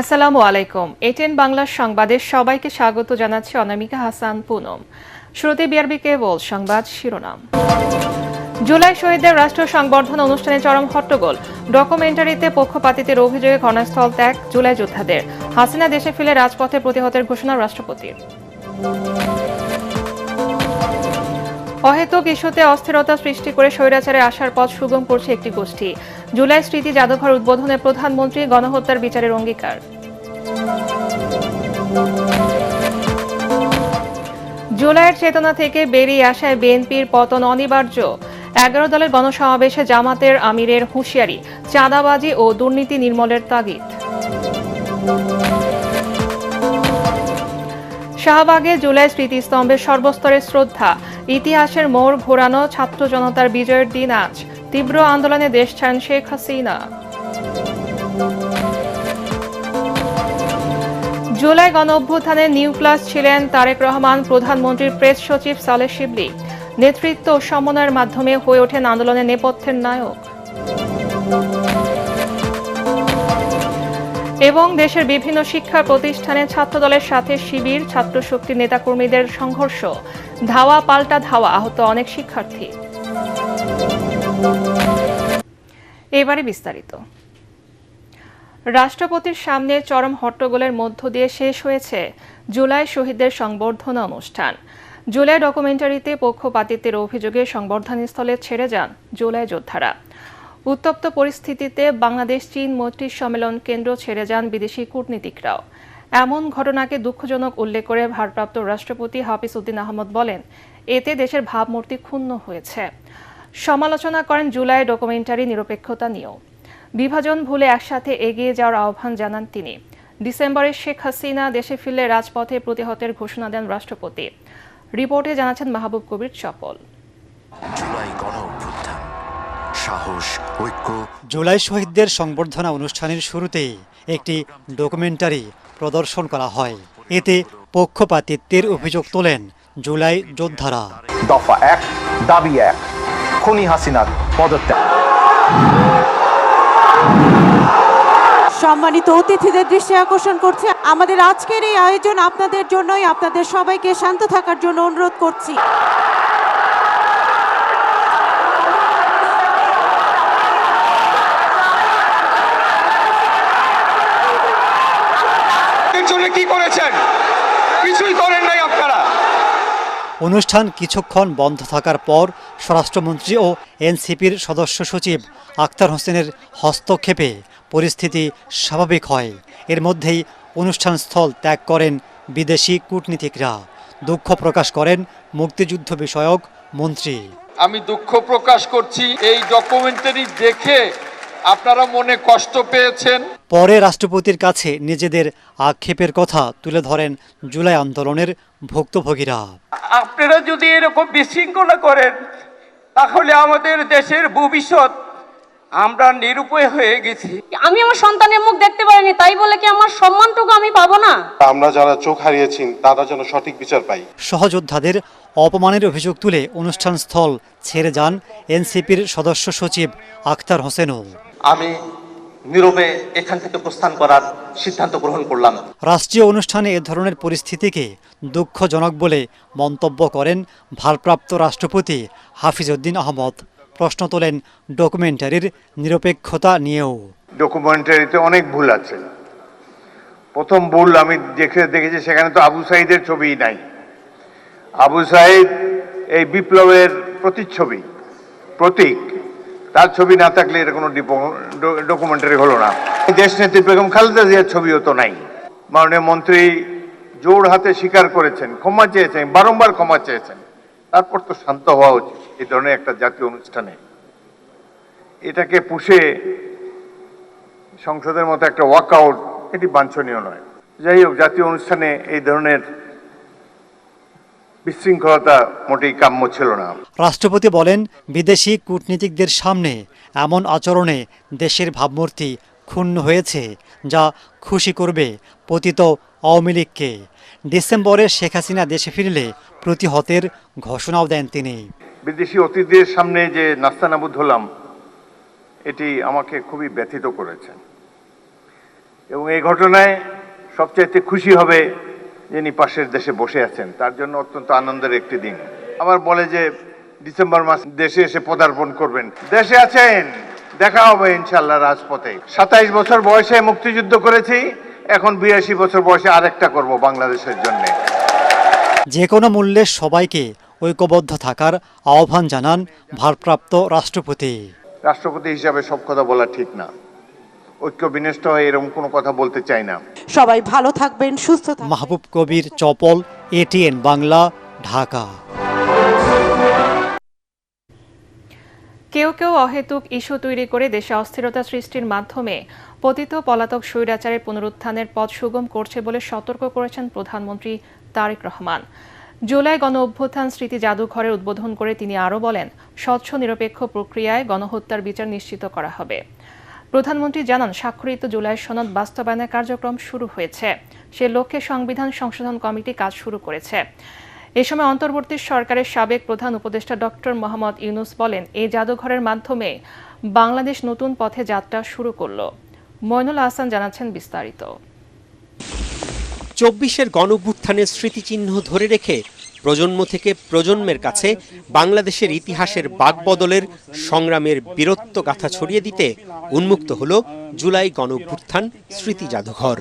আসসালামু আলাইকুম। এটিএন বাংলার সংবাদে সবাইকে স্বাগত জানাচ্ছি অনামিকা হাসান পুনম। শুরুতে বিআরবি কেবল সংবাদ শিরোনাম। জুলাই শহীদদের রাষ্ট্র সংবর্ধনা অনুষ্ঠানে চরম হট্টগোল। ডকুমেন্টারিতে পক্ষপাতিত্বের অভিযোগে ঘটনাস্থল ত্যাগ জুলাই যোদ্ধাদের। হাসিনা দেশে ফিরে রাজপথে প্রতিহতের ঘোষণা রাষ্ট্রপতির। অহেতুক ইস্যুতে অস্থিরতা সৃষ্টি করে স্বৈরাচারের আসার পথ সুগম করছে একটি গোষ্ঠী। জুলাই স্মৃতি জাদুঘর উদ্বোধনে প্রধানমন্ত্রী গণহত্যার বিচারের অঙ্গীকার। জুলাইয়ের চেতনা থেকে বেরিয়ে আসায় বিএনপির পতন অনিবার্য। 11 দলের গণসমাবেশে জামাতের আমিরের হুঁশিয়ারি, চাঁদাবাজি ও দুর্নীতি নির্মূলের তাগিদ। শাহবাগে জুলাই স্মৃতিস্তম্ভে সর্বস্তরের শ্রদ্ধা। ইতিহাসের মোড় ঘোরানো ছাত্র জনতার বিজয়ের দিন আজ। তীব্র আন্দোলনে দেশ ছাড়েন শেখ হাসিনা। জুলাই গণঅভ্যুত্থানে নিউক্লিয়াস ছিলেন তারেক রহমান, প্রধানমন্ত্রীর প্রেস সচিব সালেহ শিবলি। নেতৃত্ব ও সমন্বয়ের মাধ্যমে হয়ে ওঠেন আন্দোলনের নেপথ্যের নায়ক। এবং দেশের বিভিন্ন শিক্ষা প্রতিষ্ঠানে ছাত্রদলের সাথে শিবির ছাত্র শক্তির নেতাকর্মীদের সংঘর্ষ। ধাওয়া পাল্টা ধাওয়া, আহত অনেক শিক্ষার্থী। এবারে বিস্তারিত। রাষ্ট্রপতির সামনে চরম হট্টগোলের মধ্য দিয়ে শেষ হয়েছে জুলাই শহীদদের সংবর্ধনা অনুষ্ঠান। জুলাই ডকুমেন্টারিতে পক্ষপাতিত্বের অভিযোগে সংবর্ধনাস্থলে ছেড়ে যান জুলাই যোদ্ধারা। উত্তপ্ত পরিস্থিতিতে বাংলাদেশ চীন মৈত্রী সম্মেলন কেন্দ্র ছেড়ে যান বিদেশি কূটনীতিকরাও। এমন ঘটনাকে দুঃখজনক উল্লেখ করে ভারপ্রাপ্ত রাষ্ট্রপতি হাফিজ উদ্দিন আহমদ বলেন, এতে দেশের ভাবমূর্তি ক্ষুণ্ণ হয়েছে। সমালোচনা করেন জুলাই ডকুমেন্টারি নিরপেক্ষতা নিয়েও। বিভাজন ভুলে একসাথে এগিয়ে যাওয়ার আহ্বান জানান তিনি। ডিসেম্বরে শেখ হাসিনা দেশে ফিরলে রাজপথে প্রতিহতের ঘোষণা দেন রাষ্ট্রপতি। রিপোর্টে জানাচ্ছেন মাহবুব কবির চপল। জুলাই শহীদদের সংবর্ধনা অনুষ্ঠানের শুরুতেই একটি ডকুমেন্টারি প্রদর্শন করা হয়। এতে পক্ষপাতিত্বের অভিযোগ তোলেন জুলাই যোদ্ধারা। দফা 1, দাবি 1, খুনি হাসিনার পদত্যাগ। সম্মানিত অতিথিদের দৃষ্টি আকর্ষণ করছে, আমাদের আজকের এই আয়োজন আপনাদের জন্যই। আপনাদের সবাইকে শান্ত থাকার জন্য অনুরোধ করছি। কি করেছেন? কিছুই করেন নাই আপনারা। অনুষ্ঠান কিছুক্ষণ বন্ধ থাকার পর স্বরাষ্ট্রমন্ত্রী ও এনসিপির সদস্য সচিব আখতার হোসেনের হস্তক্ষেপে পরিস্থিতি স্বাভাবিক হয়। এর মধ্যেই অনুষ্ঠানস্থল ত্যাগ করেন বিদেশি কূটনীতিকরা। দুঃখ প্রকাশ করেন মুক্তিযুদ্ধ বিষয়ক মন্ত্রী। আমি দুঃখ প্রকাশ করছি, এই ডকুমেন্টারি দেখে আপনারা মনে কষ্ট পেয়েছেন। পরে রাষ্ট্রপতির কাছে নিজেদের আক্ষেপের কথা তুলে ধরেন জুলাই আন্দোলনের ভুক্তভোগীরা। আপনারা যদি এরকম বিশৃঙ্খলা করেন তাহলে আমাদের দেশের ভবিষ্যৎ, আমরা নিরুপায় হয়ে গেছি। আমি আমার সন্তানের মুখ দেখতে পারিনি, তাই বলে কি আমার সম্মানটুকু আমি পাবো না? আমরা যারা চোখ হারিয়েছি তারা যেন সঠিক বিচার পাই। সহযোদ্ধাদের অপমানের অভিযোগ তুলে অনুষ্ঠানস্থল ছেড়ে যান এনসিপির সদস্য সচিব আখতার হোসেনও। আমি নীরবে এখান থেকে প্রস্থান করার সিদ্ধান্ত গ্রহণ করলাম। রাষ্ট্রীয় অনুষ্ঠানে এ ধরনের পরিস্থিতিকে দুঃখজনক বলে মন্তব্য করেন ভারপ্রাপ্ত রাষ্ট্রপতি হাফিজ উদ্দিন আহমদ। প্রশ্ন তোলেন ডকুমেন্টারির নিরপেক্ষতা নিয়েও। ডকুমেন্টারিতে অনেক ভুল আছে। প্রথম ভুল আমি দেখেছি, সেখানে তো আবু সাঈদের ছবি নাই। আবু সাঈদ এই বিপ্লবের প্রতিচ্ছবি, প্রতীক। তার ছবি না থাকলে এটা কোনো ডকুমেন্টারি হলো না। দেশ নেত্রী বেগম খালেদা জিয়ার ছবিও তো নাই। মাননীয় মন্ত্রী জোর হাতে স্বীকার করেছেন, ক্ষমা চেয়েছেন, বারংবার ক্ষমা চেয়েছেন। তারপর তো শান্ত হওয়া উচিত এই ধরনের একটা জাতীয় অনুষ্ঠানে। এটাকে পুষে সংসদের মতো একটা ওয়াকআউট, এটি বাঞ্ছনীয় নয়। যাই হোক, জাতীয় অনুষ্ঠানে এই ধরনের বিশৃঙ্খলতা মোটেই কাম্য ছিল না। রাষ্ট্রপতি বলেন, বিদেশি কূটনীতিকদের সামনে এমন আচরণে দেশের ভাবমূর্তি ক্ষুণ্ণ হয়েছে, যা খুশি করবে পতিত আওয়ামী লীগকে। ডিসেম্বরে শেখ হাসিনা দেশে ফিরলে প্রতিহতের ঘোষণাও দেন তিনি। বিদেশি অতিথিদের সামনে যে নাস্তানাবুদ হলাম, এটি আমাকে খুবই ব্যথিত করেছে। এবং এই ঘটনায় সবচাইতে খুশি হবে যিনি পাশের দেশে বসে আছেন, তার জন্য অত্যন্ত আনন্দের একটি দিন। আবার বলে যে ডিসেম্বর মাস দেশে এসে পদার্পণ করবেন। দেশে আছেন, দেখা হবে ইনশাল্লাহ রাজপথে। 27 বছর বয়সে মুক্তিযুদ্ধ করেছি, এখন 82 বছর বয়সে আরেকটা করব বাংলাদেশের জন্য। যে কোনো মূল্যে সবাইকে ঐক্যবদ্ধ থাকার আহ্বান জানান ভারপ্রাপ্ত রাষ্ট্রপতি। রাষ্ট্রপতি হিসাবে সব কথা বলা ঠিক না, ঐক্য বিনষ্ট হয়ে এরকম কোনো কথা বলতে চাই না। সবাই ভালো থাকবেন, সুস্থ থাকবেন। মাহবুব কবির, চপল, ATN বাংলা, ঢাকা। কেউ কেউ অহেতুক ইস্যু তৈরি করে দেশে অস্থিরতা সৃষ্টির মাধ্যমে পতিত পলাতক স্বৈরাচারের পুনরুত্থানের পথ সুগম করছে বলে সতর্ক করেছেন প্রধানমন্ত্রী তারেক রহমান। জুলাই গণ অভ্যুত্থান স্মৃতি জাদুঘরের উদ্বোধন করে তিনি আরও বলেন, স্বচ্ছ নিরপেক্ষ প্রক্রিয়ায় গণহত্যার বিচার নিশ্চিত করা হবে। প্রধানমন্ত্রী জানান, স্বাক্ষরিত জুলাই সনদ বাস্তবায়নের কার্যক্রম শুরু হয়েছে। সে লক্ষ্যে সংবিধান সংশোধন কমিটি কাজ শুরু করেছে। এ সময় অন্তর্বর্তী সরকারের সাবেক প্রধান উপদেষ্টা ডক্টর মোহাম্মদ ইউনুস বলেন, এই জাদুঘরের মাধ্যমে বাংলাদেশ নতুন পথে যাত্রা শুরু করল। মইনুল আহসান জানাচ্ছেন বিস্তারিত। 24-এর গণঅভ্যুত্থানের স্মৃতিচিহ্ন ধরে রেখে প্রজন্ম থেকে প্রজন্মের কাছে বাংলাদেশের ইতিহাসের বাকবদলের সংগ্রামের বীরত্ব গাথা ছড়িয়ে দিতে উন্মুক্ত হল জুলাই গণঅভ্যুত্থান স্মৃতি জাদুঘর।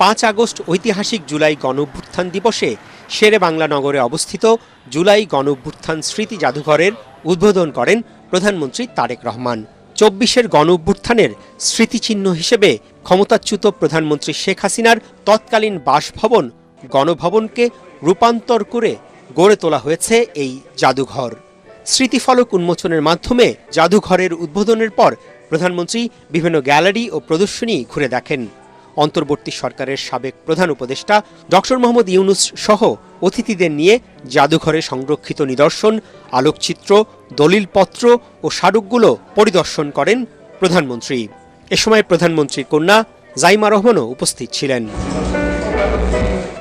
5 আগস্ট ঐতিহাসিক জুলাই গণঅভ্যুত্থান দিবসে শেরে বাংলা নগরে অবস্থিত জুলাই গণঅভ্যুত্থান স্মৃতি জাদুঘরের উদ্বোধন করেন প্রধানমন্ত্রী তারেক রহমান। 24-এর গণঅভ্যুত্থানের স্মৃতিচিহ্ন হিসেবে ক্ষমতাচ্যুত প্রধানমন্ত্রী শেখ হাসিনার তৎকালীন বাসভবন গণভবনকে রূপান্তর করে গড়ে তোলা হয়েছে এই জাদুঘর। স্মৃতিফলক উন্মোচনের মাধ্যমে জাদুঘরের উদ্বোধনের পর প্রধানমন্ত্রী বিভিন্ন গ্যালারি ও প্রদর্শনী ঘুরে দেখেন। অন্তর্বর্তী সরকারের সাবেক প্রধান উপদেষ্টা ডক্টর মোহাম্মদ ইউনুস সহ অতিথিদের নিয়ে জাদুঘরে সংরক্ষিত নিদর্শন, আলোকচিত্র, দলিলপত্র ও স্মারকগুলো পরিদর্শন করেন প্রধানমন্ত্রী। এ সময় প্রধানমন্ত্রীর কন্যা জাইমা রহমানও উপস্থিত ছিলেন।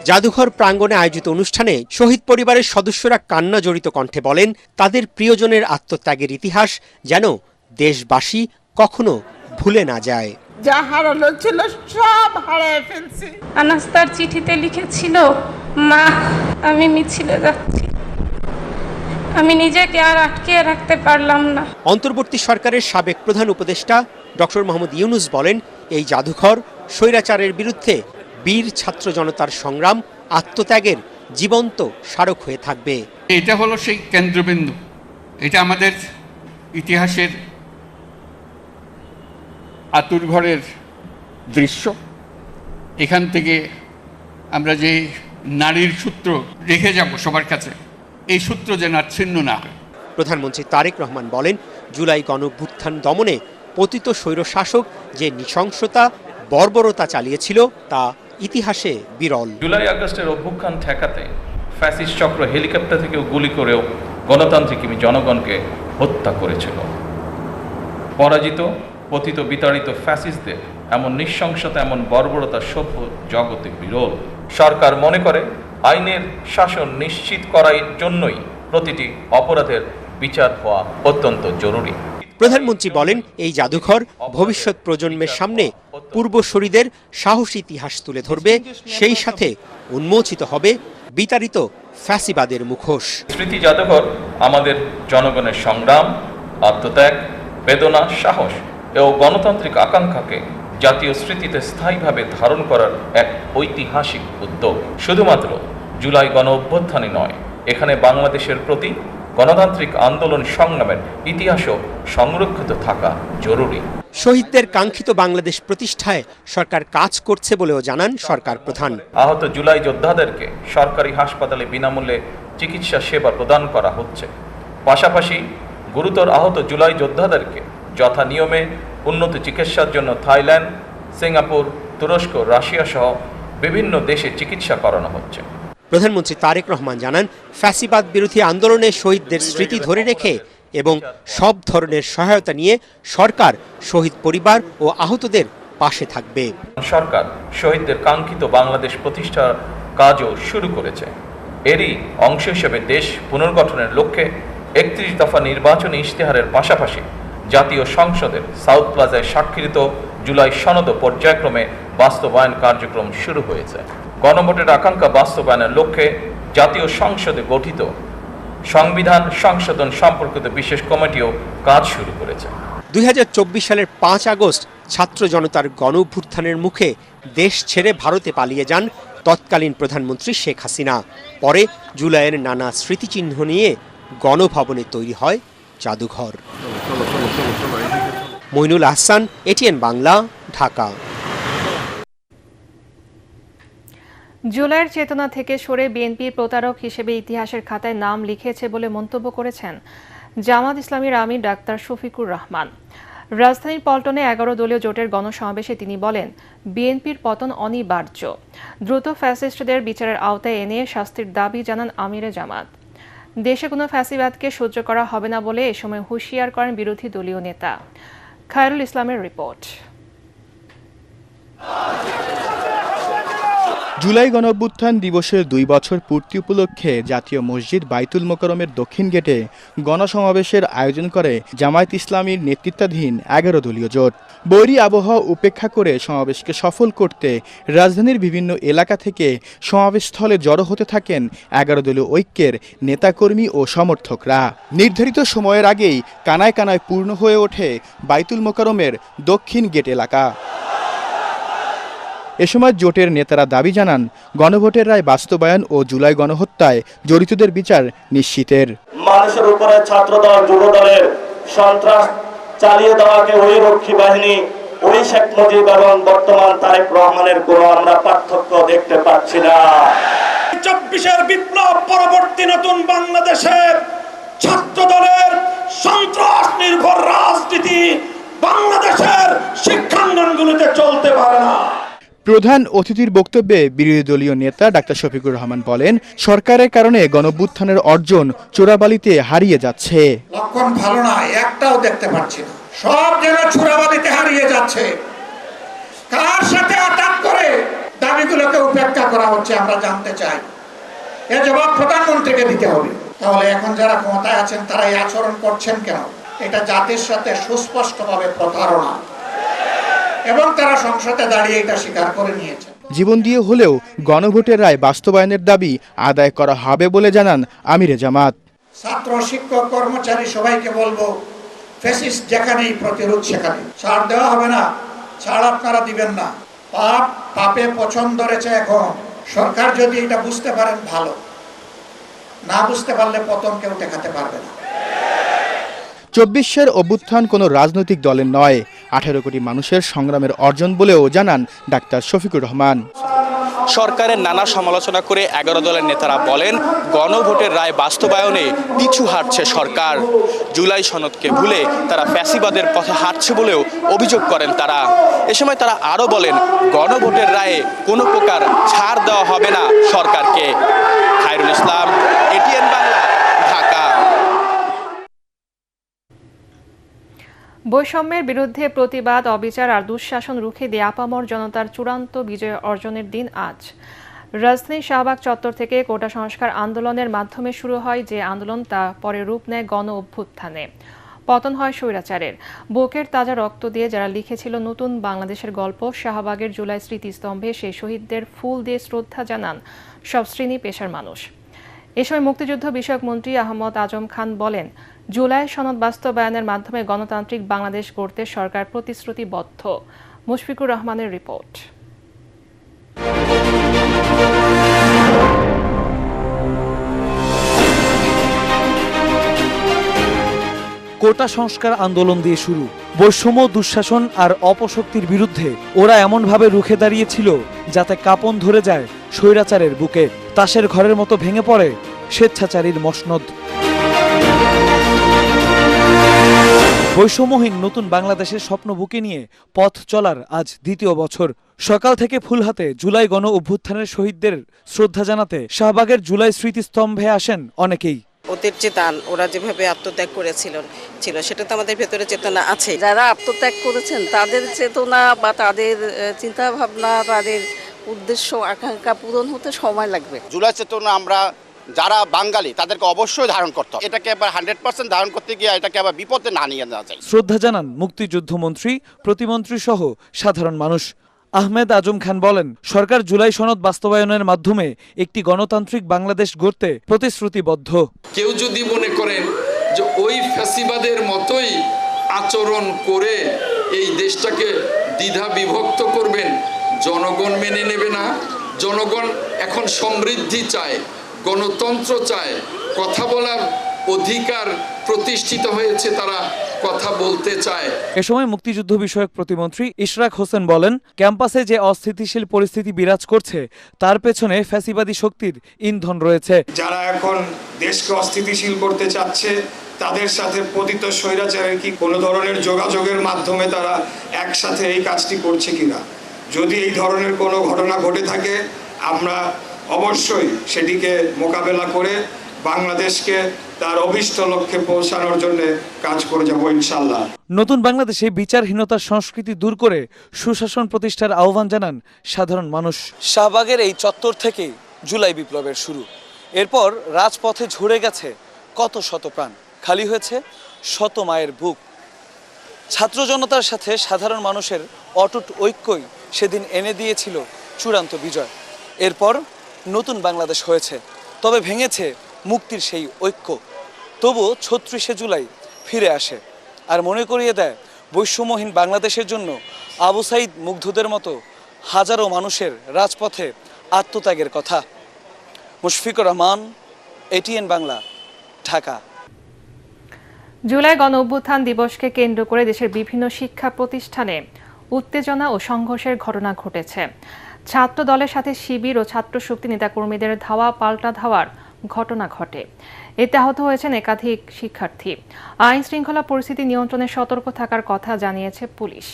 জাদুঘর প্রাঙ্গণে আয়োজিত অনুষ্ঠানে শহীদ পরিবারের সদস্যরা কান্না জড়িত কণ্ঠে বলেন, তাদের প্রিয়জনের আত্মত্যাগের ইতিহাস যেন দেশবাসী কখনো ভুলে না যায়। যা হারানো ছিল সব হারিয়ে ফেলছি। আনাস তার চিঠিতে লিখেছিল, মা আমি মিছিলে যাচ্ছি, আমি নিজেকে আর আটকে রাখতে পারলাম না। অন্তর্বর্তী সরকারের সাবেক প্রধান উপদেষ্টা ডক্টর মোহাম্মদ ইউনুস বলেন, এই জাদুঘর স্বৈরাচারের বিরুদ্ধে বীর ছাত্র জনতার সংগ্রাম, আত্মত্যাগের জীবন্ত স্মারক হয়ে থাকবে। এটা হলো সেই কেন্দ্রবিন্দু, এটা আমাদের ইতিহাসের আতুরঘরের দৃশ্য। এখান থেকে আমরা যে নারীর সূত্র রেখে যাব সবার কাছে, এই সূত্র যেন আর ছিন্ন না হয়। প্রধানমন্ত্রী তারেক রহমান বলেন, জুলাই গণঅভ্যুত্থান দমনে পতিত স্বৈরশাসক যে নৃশংসতা, বর্বরতা চালিয়েছিল তা ইতিহাসে বিরল। জুলাই আগস্টের অভ্যুত্থান ঠেকাতে ফ্যাসিস্ট চক্র হেলিকপ্টার থেকেও গুলি করেও গণতান্ত্রিক জনগণকে হত্যা করেছিল। পরাজিত, পতিত, বিতাড়িত ফ্যাসিস্টদের এমন নৃশংসতা, এমন বর্বরতা সভ্য জগতে বিরল। সরকার মনে করে আইনের শাসন নিশ্চিত করার জন্যই প্রতিটি অপরাধের বিচার হওয়া অত্যন্ত জরুরি। প্রধানমন্ত্রী বলেন, এই জাদুঘর ভবিষ্যৎ প্রজন্মের সামনে পূর্বসূরিদের সাহসী ইতিহাস তুলে ধরবে, সেই সাথে উন্মোচিত হবে বিতাড়িত ফ্যাসিবাদের মুখোশ। স্মৃতি জাদুঘর আমাদের জনগণের সংগ্রাম, আত্মত্যাগ, বেদনা, সাহস ও গণতান্ত্রিক আকাঙ্ক্ষাকে জাতীয় স্মৃতিতে স্থায়ীভাবে ধারণ করার এক ঐতিহাসিক উদ্যোগ। শুধুমাত্র জুলাই গণ অভ্যুত্থানই নয়, এখানে বাংলাদেশের প্রতি গণতান্ত্রিক আন্দোলন সংগ্রামের ইতিহাসও সংরক্ষিত থাকা জরুরি। শহীদদের কাঙ্ক্ষিত বাংলাদেশ প্রতিষ্ঠায় সরকার কাজ করছে বলেও জানান সরকার প্রধান। আহত জুলাই যোদ্ধাদেরকে সরকারি হাসপাতালে বিনামূল্যে চিকিৎসা সেবা প্রদান করা হচ্ছে। পাশাপাশি গুরুতর আহত জুলাই যোদ্ধাদেরকে যথা নিয়মে উন্নত চিকিৎসার জন্য থাইল্যান্ড, সিঙ্গাপুর, তুরস্ক, রাশিয়া সহ বিভিন্ন দেশে চিকিৎসা করানো হচ্ছে। প্রধানমন্ত্রী তারেক রহমান জানান, ফ্যাসিবাদ বিরোধী আন্দোলনে শহীদদের স্মৃতি ধরে রেখে এবং সব ধরনের সহায়তা নিয়ে সরকার শহীদ পরিবার ও আহতদের পাশে থাকবে। সরকার শহীদদের কাঙ্ক্ষিত বাংলাদেশ প্রতিষ্ঠার কাজও শুরু করেছে। এরই অংশ হিসেবে দেশ পুনর্গঠনের লক্ষ্যে 31 দফা নির্বাচনী ইশতেহারের পাশাপাশি জাতীয় সংসদের সাউথ প্লাজায় স্বাক্ষরিত জুলাই সনদ পর্যায়ক্রমে বাস্তবায়ন কার্যক্রম শুরু হয়েছে। গণভোটের আকাঙ্ক্ষা বাস্তবায়নের লক্ষ্যে জাতীয় সংসদে গঠিত সংবিধান সংশোধন সম্পর্কিত বিশেষ কমিটিও কাজ শুরু করেছে। 2024 সালের 5 আগস্ট ছাত্র জনতার গণঅভ্যুত্থানের মুখে দেশ ছেড়ে ভারতে পালিয়ে যান তৎকালীন প্রধানমন্ত্রী শেখ হাসিনা। পরে জুলাইয়ের নানা স্মৃতিচিহ্ন নিয়ে গণভবনে তৈরি হয় জাদুঘর। মইনুল আহসান, এটিএন বাংলা, ঢাকা। জুলাইয়ের চেতনা থেকে সরে বিএনপির প্রতারক হিসেবে ইতিহাসের খাতায় নাম লিখেছে বলে মন্তব্য করেছেন জামাত ইসলামীর আমির ডাক্তার শফিকুর রহমান। রাজধানীর পল্টনে 11 দলীয় জোটের গণসমাবেশে তিনি বলেন, বিএনপির পতন অনিবার্য। দ্রুত ফ্যাসিস্টদের বিচারের আওতায় এনে শাস্তির দাবি জানান আমিরে জামাত। দেশে কোনো ফ্যাসিবাদকে সহ্য করা হবে না বলে এ সময় হুঁশিয়ার করেন বিরোধী দলীয় নেতা। খায়রুল ইসলামের রিপোর্ট। জুলাই গণঅভ্যুত্থান দিবসের 2 বছর পূর্তি উপলক্ষে জাতীয় মসজিদ বাইতুল মোকাররমের দক্ষিণ গেটে গণসমাবেশের আয়োজন করে জামায়াত ইসলামীর নেতৃত্বাধীন 11 দলীয় জোট। বৈরী আবহাওয়া উপেক্ষা করে সমাবেশকে সফল করতে রাজধানীর বিভিন্ন এলাকা থেকে সমাবেশস্থলে জড়ো হতে থাকেন 11 দলীয় ঐক্যের নেতাকর্মী ও সমর্থকরা। নির্ধারিত সময়ের আগেই কানায় কানায় পূর্ণ হয়ে ওঠে বাইতুল মোকাররমের দক্ষিণ গেট এলাকা। এ সময় জোটের নেতারা দাবি জানান, গণভোটের রায় বাস্তবায়ন ও জুলাই গণহত্যায় জড়িতদের বিচার নিশ্চিতের। মানুষের উপরে ছাত্রদল যুবদলের সন্ত্রাস চালিয়ে দেওয়াকে ওই রক্ষী বাহিনী, ওই শেখ মুজিব এবং বর্তমান তারেক রহমানের কোনো আমরা পার্থক্য দেখতে পাচ্ছি না। 24-এর বিপ্লব পরবর্তী নতুন বাংলাদেশের ছাত্রদলের সন্ত্রাস নির্ভর রাজনীতি বাংলাদেশের শিক্ষাঙ্গনগুলোতে চলতে পারে না। প্রধান অতিথির বক্তব্যে বিরোধী দলীয় নেতা ডাক্তার শফিকুর রহমান বলেন, সরকারের কারণে গণঅভ্যুত্থানের অর্জন চোরাবালিতে হারিয়ে যাচ্ছে। লক্ষণ ভালো না, একটাও দেখতে পাচ্ছি না। সব জায়গায় চোরাবালিতে হারিয়ে যাচ্ছে। কার সাথে আটাক করে দাবিগুলোকে উপেক্ষা করা হচ্ছে আমরা জানতে চাই। এ জবাব প্রধানমন্ত্রীকে দিতে হবে। তাহলে এখন যারা ক্ষমতায় আছেন তারা এই আচরণ করছেন কেন? এটা জাতির সাথে সুস্পষ্টভাবে প্রতারণা, এবং তারা সংসদে দাঁড়িয়ে এটা স্বীকার করে নিয়েছে। জীবন দিয়ে হলেও গণভোটের রায় বাস্তবায়নের দাবি আদায় করা হবে বলে জানান আমিরে জামাত। ছাত্র, শিক্ষক, কর্মচারী সবাইকে বলবো, ফ্যাসিস্ট যেখানেই প্রতিরোধ সেখানে ছাড় দেওয়া হবে না। ছাড় আপনারা দিবেন না। পাপ পাপে পছন্দ ধরেছে। এখন সরকার যদি এটা বুঝতে পারেন ভালো, না বুঝতে পারলে পতন কেউ ঠেকাতে পারবে না। 24-এর অভ্যুত্থান কোনো রাজনৈতিক দলের নয়, 18 কোটি মানুষের সংগ্রামের অর্জন বলেও জানান ডাক্তার শফিকুর রহমান। সরকারের নানা সমালোচনা করে 11 দলের নেতারা বলেন, গণভোটের রায় বাস্তবায়নে পিছু হাঁটছে সরকার। জুলাই সনদকে ভুলে তারা ফ্যাসিবাদের পথে হাঁটছে বলেও অভিযোগ করেন তারা। এ সময় তারা আরও বলেন, গণভোটের রায়ে কোনো প্রকার ছাড় দেওয়া হবে না সরকারকে। খায়রুল ইসলাম, এটিএন বাংলা, ঢাকা। বৈষম্যের বিরুদ্ধে প্রতিবাদ, অবিচার আর দুঃশাসন রুখে দিয়ে আপামর জনতার চূড়ান্ত বিজয় অর্জনের দিন আজ। রাজধানীর শাহবাগ চত্বর থেকে কোটা সংস্কার আন্দোলনের মাধ্যমে শুরু হয় যে আন্দোলন, তা পরে রূপ নেয় গণ অভ্যুত্থানে। পতন হয় স্বৈরাচারের। বুকের তাজা রক্ত দিয়ে যারা লিখেছিল নতুন বাংলাদেশের গল্প, শাহবাগের জুলাই স্মৃতিস্তম্ভে সেই শহীদদের ফুল দিয়ে শ্রদ্ধা জানান সব শ্রেণী পেশার মানুষ। এ সময় মুক্তিযুদ্ধ বিষয়ক মন্ত্রী আহমদ আজম খান বলেন, জুলাই সনদ বাস্তবায়নের মাধ্যমে গণতান্ত্রিক বাংলাদেশ গড়তে সরকার প্রতিশ্রুতিবদ্ধ। মুশফিকুর রহমানের রিপোর্ট। কোটা সংস্কার আন্দোলন দিয়ে শুরু। বৈষম্য, দুঃশাসন আর অপশক্তির বিরুদ্ধে ওরা এমনভাবে রুখে দাঁড়িয়েছিল যাতে কাঁপন ধরে যায় স্বৈরাচারের বুকে। তাসের ঘরের মতো ভেঙে পড়ে স্বেচ্ছাচারীর মসনদ। বৈষম্যহীন নতুন বাংলাদেশের স্বপ্ন বুকে নিয়ে পথ চলার আজ দ্বিতীয় বছর। সকাল থেকে ফুল হাতে জুলাই গণ অভ্যুত্থানের শহীদদের শ্রদ্ধা জানাতে শাহবাগের জুলাই স্মৃতিস্তম্ভে আসেন অনেকেই। ওদের যে দান, ওরা যেভাবে আত্মত্যাগ করেছিল সেটা তো আমাদের ভেতরে চেতনা আছে। যারা আত্মত্যাগ করেছেন তাদের চেতনা বা তাদের চিন্তা ভাবনা, তাদের উদ্দেশ্য আকাঙ্ক্ষা পূরণ হতে সময় লাগবে। জুলাই চেতনা আমরা যারা বাঙালি তাদেরকে অবশ্যই ধারণ করতে হবে। এটাকে আবার 100% ধারণ করতে গিয়ে এটাকে আবার বিপদে না নিয়ে যাওয়া যায়। শ্রদ্ধা জানান মুক্তিযুদ্ধমন্ত্রী, প্রতিমন্ত্রী সহ সাধারণ মানুষ। আহমেদ আজম খান বলেন, সরকার জুলাই সনদ বাস্তবায়নের মাধ্যমে একটি গণতান্ত্রিক বাংলাদেশ গড়তে প্রতিশ্রুতিবদ্ধ। কেউ যদি মনে করেন যে ওই ফ্যাসিবাদের মতোই আচরণ করে এই দেশটাকে দ্বিধা বিভক্ত করবেন, জনগণ মেনে নেবে না। জনগণ এখন সমৃদ্ধি চায়, গণতন্ত্র চায়, কথা বলার অধিকার প্রতিষ্ঠিত হয়েছে, তারা কথা বলতে চায়। এ সময় মুক্তিযুদ্ধ বিষয়ক প্রতিমন্ত্রী ইশরাক হোসেন বলেন, ক্যাম্পাসে যে অস্থিতিশীল পরিস্থিতি বিরাজ করছে তার পেছনে ফ্যাসিবাদী শক্তির ইন্ধন রয়েছে। যারা এখন দেশকে অস্থিতিশীল করতে চাচ্ছে তাদের সাথে পতিত স্বৈরাচারের কি কোনো ধরনের যোগাযোগের মাধ্যমে তারা একসাথে এই কাজটি করছে কিনা, যদি এই ধরনের কোনো ঘটনা ঘটে থাকে আমরা অবশ্যই সেটিকে মোকাবেলা করে বাংলাদেশকে তার অভিষ্ট লক্ষ্যে পৌঁছানোর জন্য কাজ করে যাব ইনশাআল্লাহ। নতুন বাংলাদেশে বিচারহীনতার সংস্কৃতি দূর করে সুশাসন প্রতিষ্ঠার আহ্বান জানান সাধারণ মানুষ। শাহবাগের এই চত্বর থেকে জুলাই বিপ্লবের শুরু। এরপর রাজপথে ঝরে গেছে কত শত প্রাণ, খালি হয়েছে শত মায়ের বুক। ছাত্র জনতার সাথে সাধারণ মানুষের অটুট ঐক্যই সেদিন এনে দিয়েছিল চূড়ান্ত বিজয়। এরপর নতুন বাংলাদেশ হয়েছে, তবে ভেঙেছে মুক্তির সেই ঐক্য। তবু ৩৬শে জুলাই ফিরে আসে আর মনে করিয়ে দেয় বৈষম্যহীন বাংলাদেশের জন্য আবু সাইদ, মুগ্ধদের মতো হাজারো মানুষের রাজপথে আত্মত্যাগের কথা। মুশফিকুর রহমান, এটিএন বাংলা, ঢাকা। জুলাই গণ অভ্যুত্থান দিবসকে কেন্দ্র করে দেশের বিভিন্ন শিক্ষা প্রতিষ্ঠানে উত্তেজনা ও সংঘর্ষের ঘটনা ঘটেছে। ছাত্র দলের সাথে শিবির ও ছাত্র শক্তি নেতাকর্মীদের ধাওয়া পাল্টা ধাওয়ার ঘটনা ঘটে। এতে আহত হয়েছেন একাধিক শিক্ষার্থী। আইন শৃঙ্খলা পরিস্থিতি নিয়ন্ত্রণে সতর্ক থাকার কথা জানিয়েছে পুলিশ।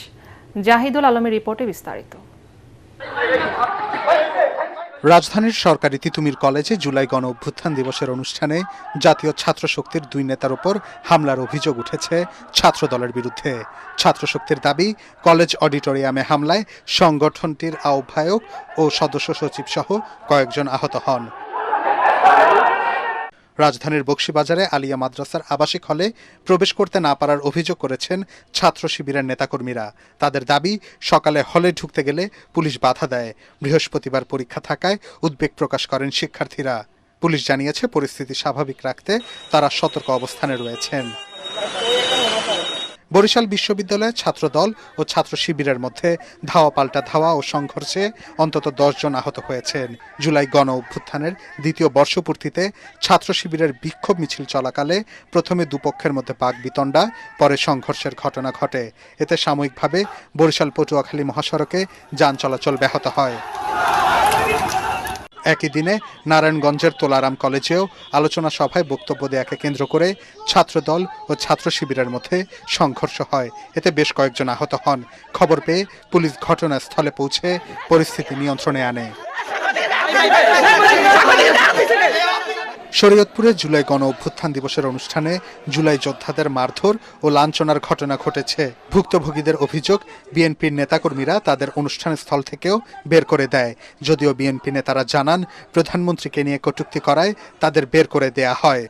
জাহিদুল আলমের রিপোর্টে বিস্তারিত। রাজধানীর সরকারি তিতুমির কলেজে জুলাই গণ অভ্যুত্থান দিবসের অনুষ্ঠানে জাতীয় ছাত্র শক্তির 2 নেতার উপর হামলার অভিযোগ উঠেছে ছাত্র দলের বিরুদ্ধে। ছাত্র শক্তির দাবি, কলেজ অডিটোরিয়ামে হামলায় সংগঠনটির আহ্বায়ক ও সদস্য সচিব সহ কয়েকজন আহত হন। রাজধানীর বকশীবাজারে আলিয়া মাদ্রাসার আবাসিক হলে প্রবেশ করতে না পারার অভিযোগ করেছেন ছাত্র শিবিরের নেতাকর্মীরা। তাদের দাবি, সকালে হলে ঢুকতে গেলে পুলিশ বাধা দেয়। বৃহস্পতিবার পরীক্ষা থাকায় উদ্বেগ প্রকাশ করেন শিক্ষার্থীরা। পুলিশ জানিয়েছে, পরিস্থিতি স্বাভাবিক রাখতে তারা সতর্ক অবস্থানে রয়েছেন। বরিশাল বিশ্ববিদ্যালয়ের ছাত্র দল ও ছাত্র শিবিরের মধ্যে ধাওয়া পাল্টা ধাওয়া ও সংঘর্ষে অন্তত 10 জন আহত হয়েছেন। জুলাই গণ অভ্যুত্থানের দ্বিতীয় বর্ষপূর্তিতে ছাত্র শিবিরের বিক্ষোভ মিছিল চলাকালে প্রথমে দুপক্ষের মধ্যে বাকবিতণ্ডা, পরে সংঘর্ষের ঘটনা ঘটে। এতে সাময়িকভাবে বরিশাল পটুয়াখালী মহাসড়কে যান চলাচল ব্যাহত হয়। একই দিনে নারায়ণগঞ্জের তোলারাম কলেজেও আলোচনা সভায় বক্তব্য দেয়াকে কেন্দ্র করে ছাত্রদল ও ছাত্র শিবিরের মধ্যে সংঘর্ষ হয়। এতে বেশ কয়েকজন আহত হন। খবর পেয়ে পুলিশ ঘটনাস্থলে পৌঁছে পরিস্থিতি নিয়ন্ত্রণে আনে। শরীয়তপুরে জুলাই গণ অভ্যুত্থান দিবসের অনুষ্ঠানে জুলাই যোদ্ধাদের মারধর ও লাঞ্ছনার ঘটনা ঘটেছে। ভুক্তভোগীদের অভিযোগ, বিএনপির নেতাকর্মীরা তাদের অনুষ্ঠানস্থল থেকেও বের করে দেয়। যদিও বিএনপি নেতারা জানান, প্রধানমন্ত্রীকে নিয়ে কটূক্তি করায় তাদের বের করে দেয়া হয়।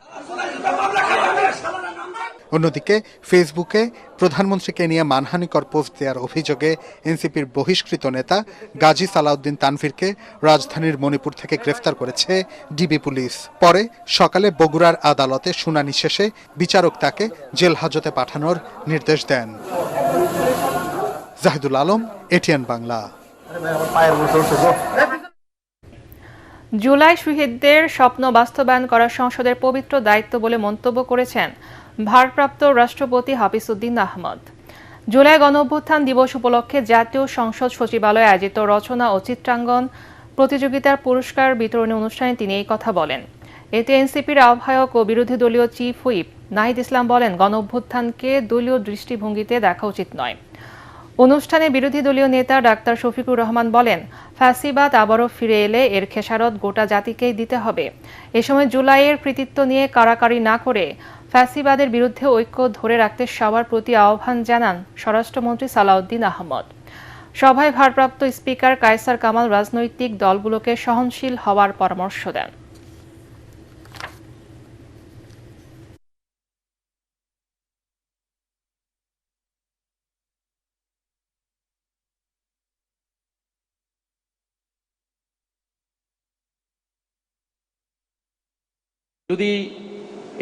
অন্যদিকে ফেসবুকে প্রধানমন্ত্রীকে নিয়ে মানহানিকর পোস্ট দেওয়ার অভিযোগে এনসিপির বহিষ্কৃত নেতা গাজী সালাউদ্দিন তানভীরকে রাজধানীর মণিপুর থেকে গ্রেফতার করেছে ডিবি পুলিশ। পরে সকালে বগুড়ার আদালতে শুনানি শেষে বিচারক তাকে জেল হাজতে পাঠানোর নির্দেশ দেন। জাহিদুল আলম, এটিএন বাংলা। জুলাই শহীদদের স্বপ্ন বাস্তবায়ন করা সংসদের পবিত্র দায়িত্ব বলে মন্তব্য করেছেন ভারপ্রাপ্ত রাষ্ট্রপতি হাফিজ উদ্দিন আহমদ। জুলাই গণঅভ্যুত্থান দিবস উপলক্ষে জাতীয় সংসদ সচিবালয়ে আয়োজিত রচনা ও চিত্রাঙ্কন প্রতিযোগিতার পুরস্কার বিতরণী অনুষ্ঠানে তিনি এই কথা বলেন। এতে এনসিপির আহ্বায়ক ও বিরোধী দলীয় চিফ হুইপ নাহিদ ইসলাম বলেন, গণঅভ্যুত্থানকে দলীয় দৃষ্টিভঙ্গিতে দেখা উচিত নয়। অনুষ্ঠানে বিরোধী দলীয় নেতা ডাক্তার শফিকুর রহমান বলেন, ফ্যাসিবাদ আবারও ফিরে এলে এর খেসারত গোটা জাতিকেই দিতে হবে। এ সময় জুলাইয়ের কৃতিত্ব নিয়ে কাড়াকাড়ি না করে ফ্যাসিবাদের বিরুদ্ধে ঐক্য ধরে রাখতে সবার প্রতি আহ্বান জানান স্বরাষ্ট্রমন্ত্রী সালাউদ্দিন আহমদ। সভায় ভারপ্রাপ্ত স্পিকার কায়সার কামাল রাজনৈতিক দলগুলোকে সহনশীল হওয়ার পরামর্শ দেন। যদি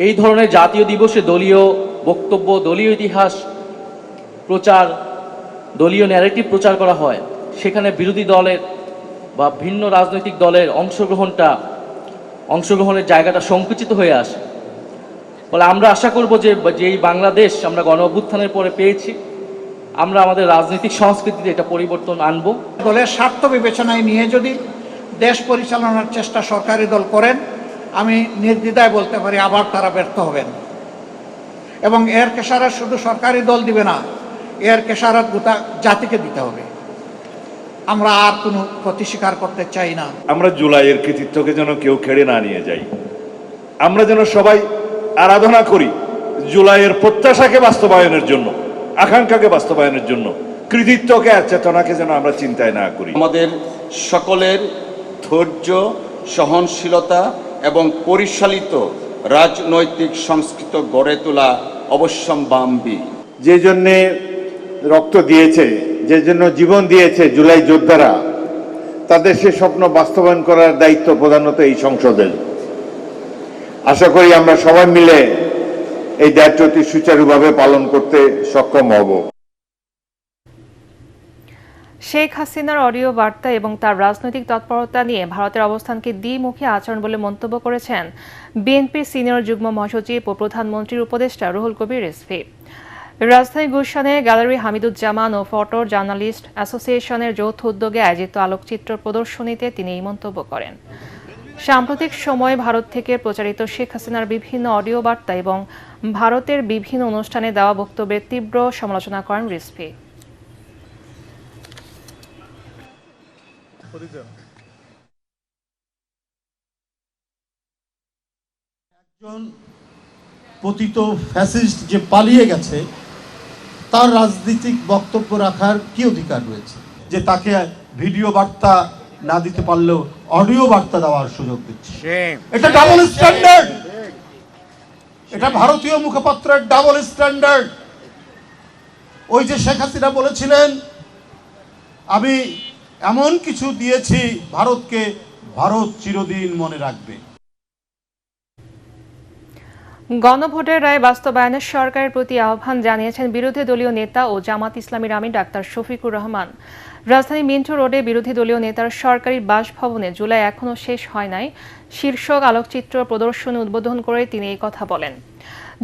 এই ধরনের জাতীয় দিবসে দলীয় বক্তব্য, দলীয় ইতিহাস প্রচার, দলীয় ন্যারেটিভ প্রচার করা হয়, সেখানে বিরোধী দলের বা ভিন্ন রাজনৈতিক দলের অংশগ্রহণের জায়গাটা সংকুচিত হয়ে আসে। ফলে আমরা আশা করব যে এই বাংলাদেশ আমরা গণ অভ্যুত্থানের পরে পেয়েছি, আমরা আমাদের রাজনৈতিক সংস্কৃতিতে এটা পরিবর্তন আনব। দলের স্বার্থ বিবেচনায় নিয়ে যদি দেশ পরিচালনার চেষ্টা সরকারি দল করেন, আমি নির্দ্বিধায় বলতে পারি আবার তারা ব্যর্থ হবেন। এবং এর খেসারত শুধু সরকারি দল দিবে না, এর খেসারত গোটা জাতিকে দিতে হবে। আমরা আর কোনো ক্ষতি স্বীকার করতে চাই না। আমরা জুলাইয়ের কৃতিত্বকে যেন কেউ কেড়ে না নিয়ে যাই। আমরা যেন সবাই আরাধনা করি জুলাইয়ের প্রত্যাশাকে বাস্তবায়নের জন্য, আকাঙ্ক্ষাকে বাস্তবায়নের জন্য, কৃতিত্বকে আর চেতনাকে যেন আমরা চিন্তায় না করি। আমাদের সকলের ধৈর্য, সহনশীলতা এবং পরিচালিত রাজনৈতিক সংস্কৃতি গড়ে তোলা অবশ্যম্ভাবী। যে জন্যে রক্ত দিয়েছে, যে জন্য জীবন দিয়েছে জুলাই যোদ্ধারা, তাদের সে স্বপ্ন বাস্তবায়ন করার দায়িত্ব প্রধানত এই সংসদের। আশা করি আমরা সবাই মিলে এই দায়িত্বটি সুচারুভাবে পালন করতে সক্ষম হব। শেখ হাসিনার অডিও বার্তা এবং তার রাজনৈতিক তৎপরতা নিয়ে ভারতের অবস্থানকে দ্বিমুখী আচরণ বলে মন্তব্য করেছেন বিএনপির সিনিয়র যুগ্ম মহাসচিব ও প্রধানমন্ত্রীর উপদেষ্টা রুহুল কবির রিজভী। রাজধানী গুলশানে গ্যালারি হামিদুজ্জামান ও ফটো জার্নালিস্ট অ্যাসোসিয়েশনের যৌথ উদ্যোগে আয়োজিত আলোকচিত্র প্রদর্শনীতে তিনি এই মন্তব্য করেন। সাম্প্রতিক সময়ে ভারত থেকে প্রচারিত শেখ হাসিনার বিভিন্ন অডিও বার্তা এবং ভারতের বিভিন্ন অনুষ্ঠানে দেওয়া বক্তব্যের তীব্র সমালোচনা করেন রিজভী। একজন পতিত ফ্যাসিস্ট যে পালিয়ে গেছে, তার রাজনৈতিক বক্তব্য রাখার কি অধিকার রয়েছে? যে তাকে ভিডিও বার্তা না দিতে পারলেও অডিও বার্তা দেওয়ার সুযোগ দিচ্ছে। এটা ডাবল স্ট্যান্ডার্ড, এটা ভারতীয় মুখপাত্রের ডাবল স্ট্যান্ডার্ড। ওই যে শেখ হাসিনা বলেছিলেন, আমি এমন কিছু দিয়েছি ভারতকে, ভারত চিরদিন মনে রাখবে। গণভোটের রায় বাস্তবায়নের সরকারের প্রতি আহ্বান জানিয়েছেন বিরোধী দলীয় নেতা ও জামাত ইসলামীর আমির ডাক্তার শফিকুর রহমান। রাজধানী মিন্টো রোডে বিরোধী দলীয় নেতার সরকারি বাসভবনে জুলাই এখনও শেষ হয় নাই শীর্ষক আলোকচিত্র প্রদর্শনী উদ্বোধন করে তিনি এই কথা বলেন।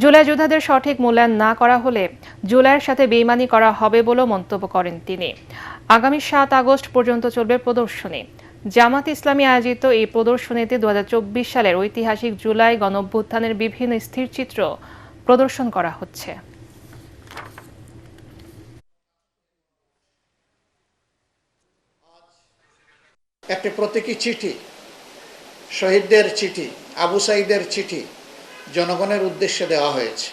জুলাই যোদ্ধাদের সঠিক মূল্যায়ন না করা হলে জুলাইয়ের সাথে বেইমানি করা হবে বলেও মন্তব্য করেন তিনি। আগামী 7 আগস্ট পর্যন্ত চলবে প্রদর্শনী। জামাত ইসলামী আয়োজিত এই প্রদর্শনীতে 2024 সালের ঐতিহাসিক জুলাই গণঅভ্যুত্থানের বিভিন্ন স্থিরচিত্র প্রদর্শন করা হচ্ছে। একটি প্রতীকী চিঠি, শহীদদের চিঠি, আবু সাঈদের চিঠি জনগণের উদ্দেশ্যে দেওয়া হয়েছে।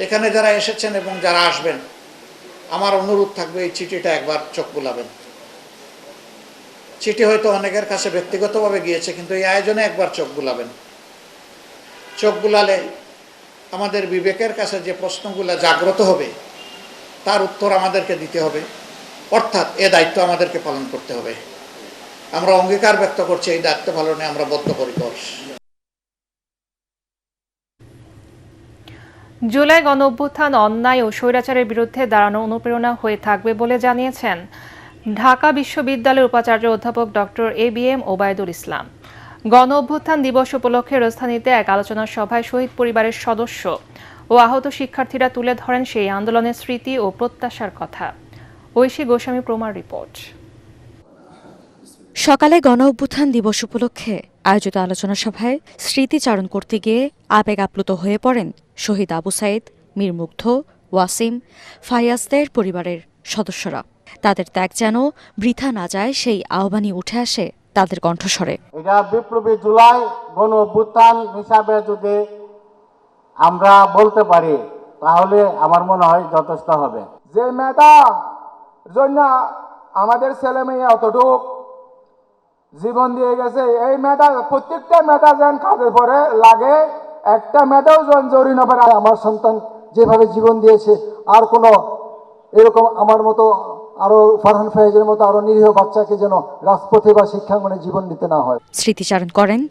এখানে যারা এসেছেন এবং যারা আসবেন, আমার অনুরোধ থাকবে এই চিঠিটা একবার চোখ বুলাবেন। চিঠি হয়তো অনেকের কাছে ব্যক্তিগতভাবে গিয়েছে, কিন্তু এই আয়োজনে একবার চোখ বুলাবেন। চোখ বুলালে আমাদের বিবেকের কাছে যে প্রশ্নগুলো জাগ্রত হবে তার উত্তর আমাদেরকে দিতে হবে, অর্থাৎ এ দায়িত্ব আমাদেরকে পালন করতে হবে। আমরা অঙ্গীকার ব্যক্ত করছি এই দায়িত্ব পালনে আমরা বদ্ধপরিকর। জুলাই গণঅভ্যুত্থান অন্যায় ও স্বৈরাচারের বিরুদ্ধে দাঁড়ানো অনুপ্রেরণা হয়ে থাকবে বলে জানিয়েছেন ঢাকা বিশ্ববিদ্যালয়ের উপাচার্য অধ্যাপক ডক্টর ABM ওবায়দুল ইসলাম। গণঅভ্যুত্থান দিবস উপলক্ষে রাজধানীতে এক আলোচনা সভায় শহীদ পরিবারের সদস্য ও আহত শিক্ষার্থীরা তুলে ধরেন সেই আন্দোলনের স্মৃতি ও প্রত্যাশার কথা। ঐশী গোস্বামী প্রমার রিপোর্ট। সকালে গণঅভ্যুত্থান দিবস উপলক্ষে আয়োজিত আলোচনা সভায় স্মৃতিচারণ করতে গিয়ে আবেগ আপ্লুত হয়ে পড়েন শহীদ আবু সাঈদ, মীর মুগ্ধ, ওয়াসিম, ফায়াজদের পরিবারের সদস্যরা। তাদের ত্যাগ যেন বৃথা না যায় সেই আহ্বানই উঠে আসে তাদের কণ্ঠস্বরে। এটা বিপ্লবী জুলাই গণ অভ্যুত্থান হিসাবে যদি আমরা বলতে পারি তাহলে আমার মনে হয় যথেষ্ট হবে। যে মেধা জন্য আমাদের ছেলে মেয়ে অতটুকু জীবন দিয়ে গেছে, এই মেধা প্রত্যেকটা মেধা যেন কাজে পড়ে লাগে, একটা মেধাও যেন জরুরি না পারে। আমার সন্তান যেভাবে জীবন দিয়েছে, আর কোনো এরকম আমার মতো আরো ফারহান ফায়েজের মতো আরো নিরীহ বাচ্চাকে যেন রাজপথে বা শিক্ষাঙ্গনে জীবন দিতে না হয়। স্মৃতিচারণ করেন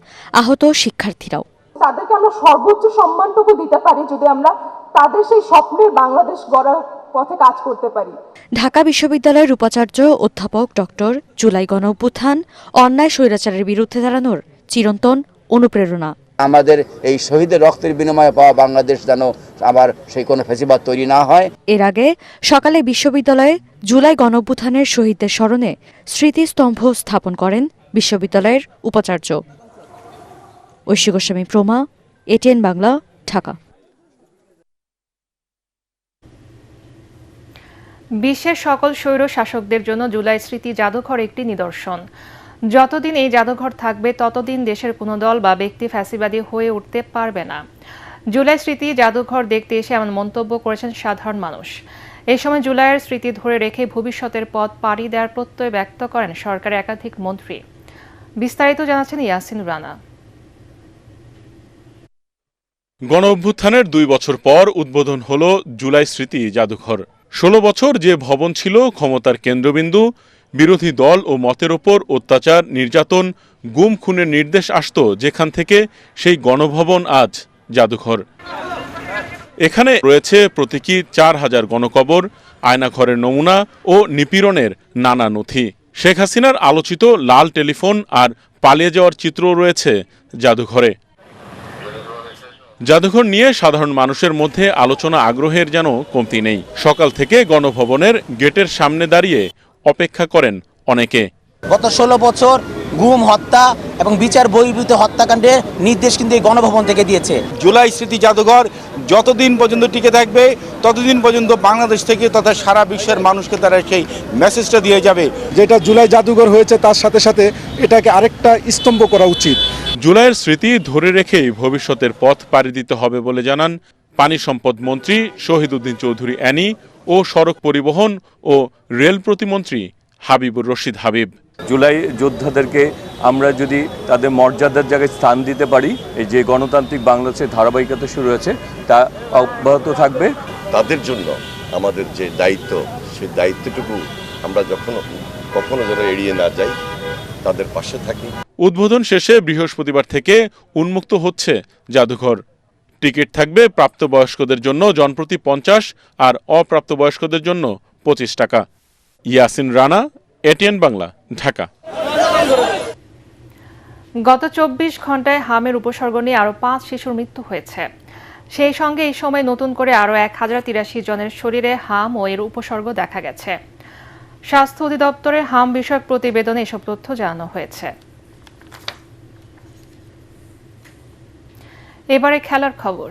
আহত শিক্ষার্থীরাও। তাদেরকে আমরা সর্বোচ্চ সম্মানটুকু দিতে পারি যদি আমরা তাদের সেই স্বপ্নের বাংলাদেশ গড়ার পথে কাজ করতে পারি। ঢাকা বিশ্ববিদ্যালয়ের উপাচার্য অধ্যাপক ডক্টর জুলাই গণঅভ্যুত্থান অন্যায় স্বৈরাচারের বিরুদ্ধে দাঁড়ানোর চিরন্তন অনুপ্রেরণা। আমাদের এই শহীদের রক্তের বিনিময়ে পাওয়া বাংলাদেশ যেন আবার সেই কোনো ফ্যাসিবাদ তৈরি না হয়। এর আগে সকালে বিশ্ববিদ্যালয়ে জুলাই গণঅভ্যুত্থানের শহীদদের স্মরণে স্মৃতিস্তম্ভ স্থাপন করেন বিশ্ববিদ্যালয়ের উপাচার্য। ঐশী গোস্বামী প্রমা, এটিএন বাংলা, ঢাকা। বিশ্বের সকল স্বৈর শাসকদের জন্য জুলাই স্মৃতি জাদুঘর একটি নিদর্শন। যতদিন এই জাদুঘর থাকবে ততদিন দেশের কোনো দল বা ব্যক্তি ফ্যাসিবাদী হয়ে উঠতে পারবে না। জুলাই স্মৃতি জাদুঘর দেখতে এসে এমন মন্তব্য করেছেন সাধারণ মানুষ। এই সময় জুলাইয়ের স্মৃতি ধরে রেখে ভবিষ্যতের পথ পাড়ি দেওয়ার প্রত্যয় ব্যক্ত করেন সরকারের একাধিক মন্ত্রী। বিস্তারিত জানাচ্ছেন ইয়াসিন রানা। গণঅভ্যুত্থানের 2 বছর পর উদ্বোধন হলো জুলাই স্মৃতি জাদুঘর। 16 বছর যে ভবন ছিল ক্ষমতার কেন্দ্রবিন্দু, বিরোধী দল ও মতের ওপর অত্যাচার, নির্যাতন, গুম খুনের নির্দেশ আসত যেখান থেকে, সেই গণভবন আজ জাদুঘর। এখানে রয়েছে প্রতীকী 4000 গণকবর, আয়নাঘরের নমুনা ও নিপীড়নের নানা নথি। শেখ হাসিনার আলোচিত লাল টেলিফোন আর পালিয়ে যাওয়ার চিত্রও রয়েছে জাদুঘরে। জাদুঘর নিয়ে সাধারণ মানুষের মধ্যে আলোচনা আগ্রহের যেন কমতি নেই। সকাল থেকে গণভবনের গেটের সামনে দাঁড়িয়ে অপেক্ষা করেন অনেকে। গত 16 বছর গুম, হত্যা এবং বিচার বহির্ভূত হত্যাকাণ্ডের নির্দেশ কিন্তু এই গণভবন থেকে দিয়েছে। জুলাই স্মৃতি জাদুঘর যতদিন পর্যন্ত টিকে থাকবে ততদিন পর্যন্ত বাংলাদেশ থেকে তথা সারা বিশ্বের মানুষকে তারা সেই মেসেজটা দিয়ে যাবে। যেটা জুলাই জাদুঘর হয়েছে তার সাথে সাথে এটাকে আরেকটা স্তম্ভ করা উচিত। জুলাইয়ের স্মৃতি ধরে রেখেই ভবিষ্যতের পথ পাড়ি দিতে হবে বলে জানান পানি সম্পদ মন্ত্রী শহীদউদ্দিন চৌধুরী অ্যানি ও সড়ক পরিবহন ও রেল প্রতিমন্ত্রী হাবিবুর রশিদ হাবিব। জুলাই যোদ্ধাদেরকে আমরা যদি তাদের মর্যাদার জায়গায় স্থান দিতে পারি, এই যে গণতান্ত্রিক বাংলাদেশের ধারাবাহিকতা শুরু হয়েছে তা অব্যাহত থাকবে। তাদের জন্য আমাদের যে দায়িত্ব, সেই দায়িত্বটুকু আমরা কখনো যেন এড়িয়ে না যাই, তাদের পাশে থাকি। উদ্বোধন শেষে বৃহস্পতিবার থেকে উন্মুক্ত হচ্ছে জাদুঘর। টিকিট থাকবে প্রাপ্তবয়স্কদের জন্য জনপ্রতি 50 আর অপ্রাপ্তবয়স্কদের জন্য 25 টাকা। ইয়াসিন রানা, এটিএন বাংলা, ঢাকা। গত 24 ঘন্টায় হামের উপসর্গ নিয়ে আরও 5 শিশুর মৃত্যু হয়েছে। সেই সঙ্গে এই সময় নতুন করে আরও 1083 জনের শরীরে হাম ও এর উপসর্গ দেখা গেছে। স্বাস্থ্য অধিদপ্তরের হাম বিষয়ক প্রতিবেদনে এসব তথ্য জানানো হয়েছে। এবারে খেলার খবর।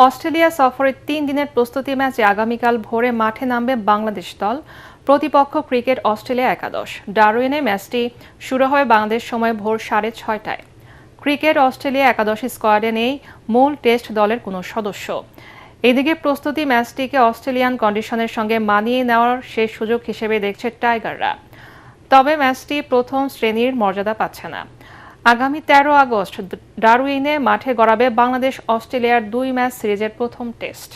অস্ট্রেলিয়া সফরের 3 দিনের প্রস্তুতি ম্যাচে আগামীকাল ভোরে মাঠে নামবে বাংলাদেশ দল। প্রতিপক্ষ ক্রিকেট অস্ট্রেলিয়া একাদশ। ডারউইনে ম্যাচটি শুরু হয় বাংলাদেশ সময় ভোর 6:30টায়। ক্রিকেট অস্ট্রেলিয়া একাদশ স্কোয়াডে নেই মূল টেস্ট দলের কোনো সদস্য। এদিকে প্রস্তুতি ম্যাচটিকে অস্ট্রেলিয়ান কন্ডিশনের সঙ্গে মানিয়ে নেওয়ার শেষ সুযোগ হিসেবে দেখছে টাইগাররা। তবে ম্যাচটি প্রথম শ্রেণীর মর্যাদা পাচ্ছে না। আগামী 13 আগস্ট ডারউইনে মাঠে গড়াবে বাংলাদেশ অস্ট্রেলিয়ার 2 ম্যাচ সিরিজের প্রথম টেস্ট।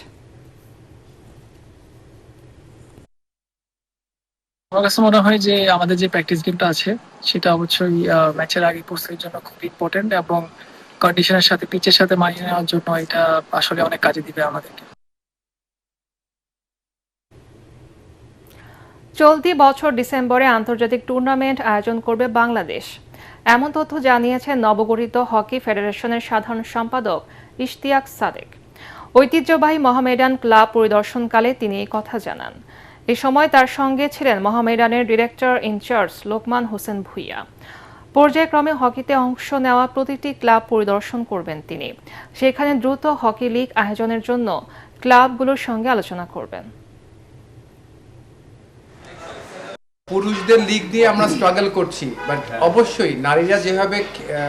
আমার কাছে মনে হয় যে আমাদের যে প্র্যাকটিস গেমটা আছে সেটা অবশ্যই ম্যাচের আগে প্রস্তুতির জন্য খুব ইম্পর্টেন্ট এবং কন্ডিশনের সাথে পিচের সাথে মানিয়ে নেওয়ার জন্য এটা আসলে অনেক কাজে দিবে আমাদেরকে। চলতি বছর ডিসেম্বরে আন্তর্জাতিক টুর্নামেন্ট আয়োজন করবে বাংলাদেশ, এমন তথ্য জানিয়েছেন নবগঠিত হকি ফেডারেশনের সাধারণ সম্পাদক ইশতিয়াক সাদেক। ঐতিহ্যবাহী মোহামেডান ক্লাব পরিদর্শনকালে তিনি এই কথা জানান। এ সময় তার সঙ্গে ছিলেন মোহামেডানের ডিরেক্টর ইনচার্জ লোকমান হোসেন ভুইয়া। পর্যায়ক্রমে হকিতে অংশ নেওয়া প্রতিটি ক্লাব পরিদর্শন করবেন তিনি। সেখানে দ্রুত হকি লীগ আয়োজনের জন্য ক্লাবগুলোর সঙ্গে আলোচনা করবেন। পুরুষদের লিগ দিয়ে আমরা স্ট্রাগল করছি, বাট অবশ্যই নারীরা যেভাবে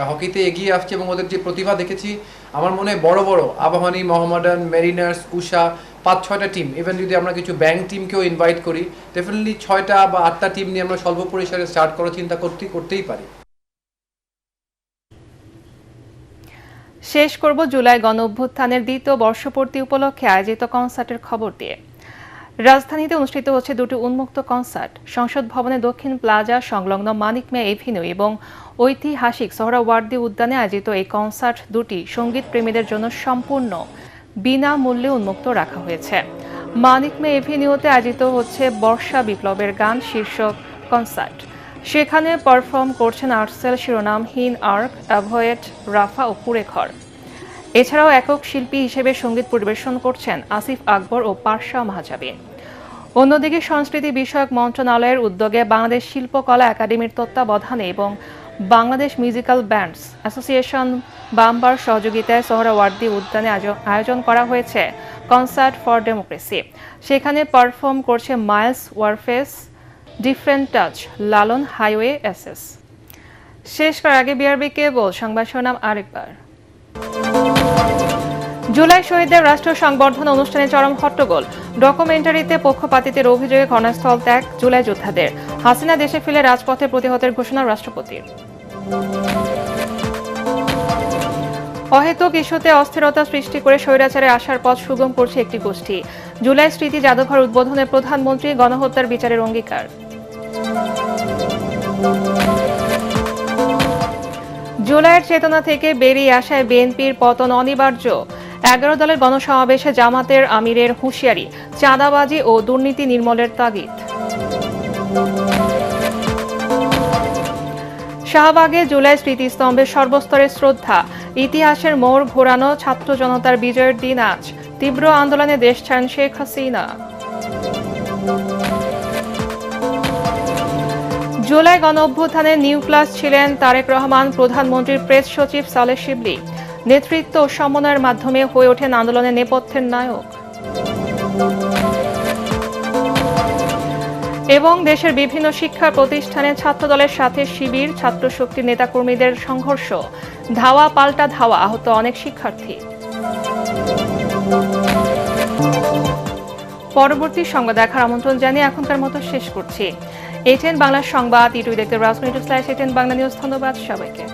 হকিতে এগিয়ে আসছে এবং ওদের যে প্রতিভা দেখেছি, আমার মনে হয় বড় বড় আবাহনী, মোহামেডান, মেরিনার্স, উষা, 5-6টা টিম, ইভেন যদি আমরা কিছু ব্যাংক টিমকেও ইনভাইট করি, ডেফিনেটলি 6টা বা 8টা টিম নিয়ে আমরা স্বল্প পরিসরে স্টার্ট করার চিন্তা করতেই পারি। শেষ করব জুলাই গণ অভ্যুত্থানের দ্বিতীয় বর্ষপূর্তি উপলক্ষে আয়োজিত কনসার্টের খবর দিয়ে। রাজধানীতে অনুষ্ঠিত হচ্ছে দুটি উন্মুক্ত কনসার্ট। সংসদ ভবনের দক্ষিণ প্লাজা সংলগ্ন মানিক মিয়া এভিনিউ এবং ঐতিহাসিক সোহরাওয়ার্দী উদ্যানে আয়োজিত এই কনসার্ট দুটি সঙ্গীত প্রেমীদের জন্য সম্পূর্ণ বিনামূল্যে উন্মুক্ত রাখা হয়েছে। মানিক মিয়া এভিনিউতে আয়োজিত হচ্ছে বর্ষা বিপ্লবের গান শীর্ষক কনসার্ট। সেখানে পারফর্ম করছেন আর্টসেল শিরোনামহীন আর্ক, অ্যাভয়েড, রাফা ও কুরেখর। এছাড়াও একক শিল্পী হিসেবে সঙ্গীত পরিবেশন করছেন আসিফ আকবর ও পারশা মাহজাবিন। অন্যদিকে সংস্কৃতি বিষয়ক মন্ত্রণালয়ের উদ্যোগে বাংলাদেশ শিল্পকলা একাডেমির তত্ত্বাবধানে এবং বাংলাদেশ মিউজিক্যাল ব্যান্ডস অ্যাসোসিয়েশন বাম্বার সহযোগিতায় সোহরাওয়ার্দী উদ্যানে আয়োজন করা হয়েছে কনসার্ট ফর ডেমোক্রেসি। সেখানে পারফর্ম করছে মাইলস ওয়ারফেস, ডিফারেন্ট টাচ, লালন, হাইওয়ে এসএস। শেষ করার আগে বিআরবি কেবল সংবাদ শিরোনাম আরেকবার। জুলাই শহীদদের রাষ্ট্র সংবর্ধনা অনুষ্ঠানে চরম হট্টগোল। ডকুমেন্টারিতে পক্ষপাতিত্বের অভিযোগে ঘটনাস্থল ত্যাগ জুলাই যোদ্ধাদের। হাসিনা দেশে ফিরে রাজপথে প্রতিহতের ঘোষণা রাষ্ট্রপতির। অহেতুক ইস্যুতে অস্থিরতা সৃষ্টি করে স্বৈরাচারের আসার পথ সুগম করছে একটি গোষ্ঠী। জুলাই স্মৃতি জাদুঘর উদ্বোধনে প্রধানমন্ত্রী গণহত্যার বিচারের অঙ্গীকার। জুলাইয়ের চেতনা থেকে বেরিয়ে আসায় বিএনপির পতন অনিবার্য। 11 দলের গণসমাবেশে জামাতের আমিরের হুঁশিয়ারি, চাঁদাবাজি ও দুর্নীতি নির্মূলের তাগিদ। শাহবাগে জুলাই স্মৃতিস্তম্ভে সর্বস্তরের শ্রদ্ধা। ইতিহাসের মোড় ঘোরানো ছাত্র জনতার বিজয়ের দিন আজ। তীব্র আন্দোলনে দেশ ছাড়েন শেখ হাসিনা। জুলাই গণ অভ্যুত্থানে নিউক্লিয়াস ছিলেন তারেক রহমান। প্রধানমন্ত্রীর প্রেস সচিব সালেহ শিবলি নেতৃত্ব ও সমন্বয়ের মাধ্যমে হয়ে ওঠেন আন্দোলনের নেপথ্যের নায়ক। এবং দেশের বিভিন্ন শিক্ষা প্রতিষ্ঠানে ছাত্রদলের সাথে শিবির, ছাত্র শক্তির নেতাকর্মীদের সংঘর্ষ, ধাওয়া পাল্টা ধাওয়া, আহত অনেক শিক্ষার্থী। পরবর্তী সংবাদ দেখার আমন্ত্রণ জানিয়ে এখনকার মতো শেষ করছি। এটিএন বাংলা সংবাদ ইউটিউবে দেখতে ব্রাউজ করুন /ATN বাংলা নিউজ। ধন্যবাদ সবাইকে।